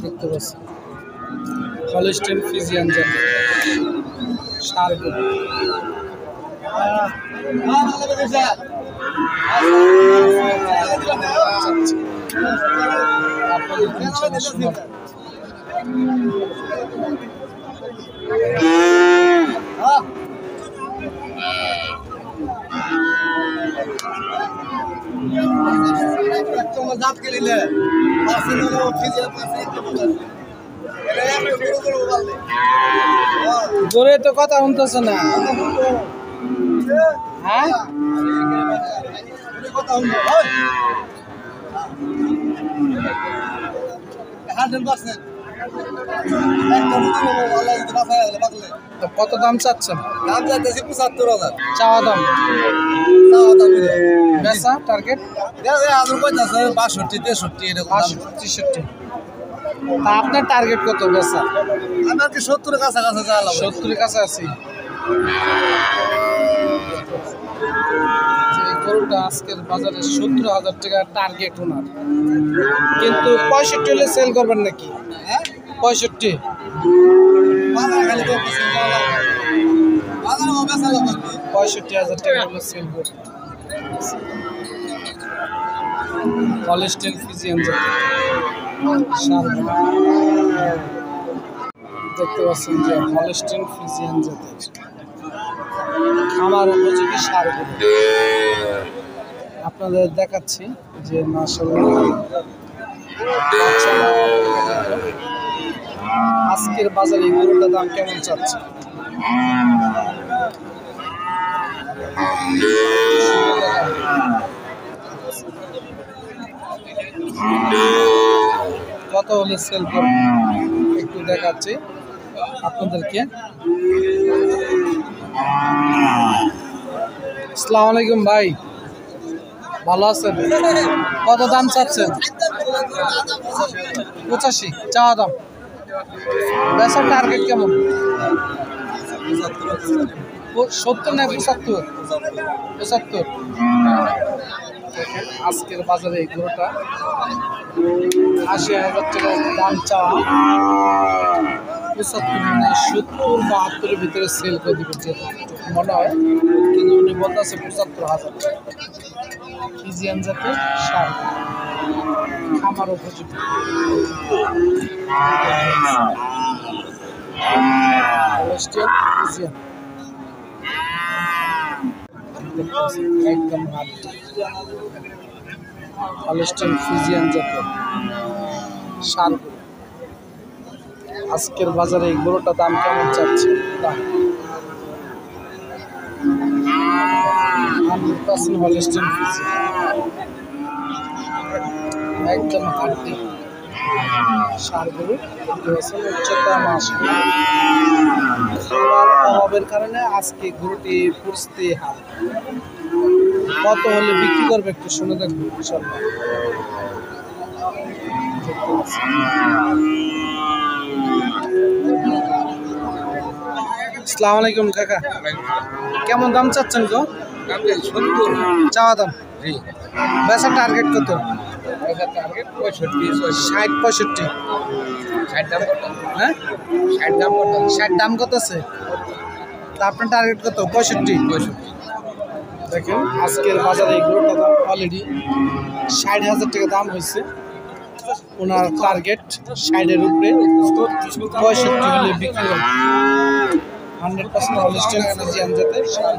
দেখতে পাচ্ছি Holstein Friesian জাতের ষাঁড় গরু। জোরে তো কথা শুনতেছে না। হ্যাঁ কত দাম চাচ্ছেন? দাম চাইতেছি ৭৫,০০০। চাওয়া দাম বেচা টার্গেট ৬২, ৬৩ এরকম। ৬৩। তা আপনার টার্গেট কত বেচা? আমার কি ৭০ কাছাকাছি চালাম। ৭০ কাছাকাছি। এই গরুটা আজকের বাজারে ৭০,০০০ টাকা টার্গেট ওনার, কিন্তু 65 হলে সেল করবেন নাকি? 65 65,০০০ টাকা হলে সেল করবেন। হলস্টেইন ফ্রিজিয়ান জাতের ষাঁড় গরু দেখতে পাচ্ছেন যে হলস্টেইন ফ্রিজিয়ান জাতের খামার উপযোগী ষাঁড় গরু আপনাদের দেখাচ্ছি যে মাশাআল্লাহ আজকের বাজারে এই গরুটার দাম কেমন চাচ্ছে? কত হলে সেল করবে একটু দেখাচ্ছি আপনাদেরকে। আসসালামু আলাইকুম ভাই, ভালো আছেন? কত দাম চাচ্ছেন? 85 চাওয়া দাম। বেচার টার্গেট কেমন? 70 না 75? 75। আজকের বাজারে এই গরুটা ৮০,০০০ টাকা দাম চাওয়া, ৭৫ মানে ৭০-৭২-এর ভিতরে সেল করে দিবে যে মনে হয়, কিন্তু উনি বলতেছে ৭৫,০০০ ফ্রিজিয়ান জাতের ষাঁড় খামার উপযোগী। একদম হলস্টেইন ফ্রিজিয়ান জাতের ষাঁড় গরু আজকের বাজারে এই গরুটার দাম কেমন চাচ্ছে? 100% হলস্টেইন ফ্রিজিয়ান, একদম হাড্ডি ষাঁড় গরু। উচ্চতা মাশাআল্লাহ, খাবার অভাবের কারণে আজকে গরুটি পুষতে হাল। কত হলে বিক্রি করবে একটু শুনে দেখবো ইনশাআল্লাহ। আসসালামু আলাইকুম কাকা, কেমন দাম চাচ্ছেন গো? চাওয়া দাম। বেচার টার্গেট কত? 60-65। হ্যাঁ 60 দাম কত আছে? তা আপনার টার্গেট কত? 65। দেখেন আজকের বাজারে এই গরুটার দাম অলরেডি 60,০০০ টাকা দাম হয়েছে। ওনার টার্গেট 60-এর উপরে, 65 হলে বিক্রি হবে। 100% হলস্টেইন ফ্রিজিয়ান জাতের ষাঁড়।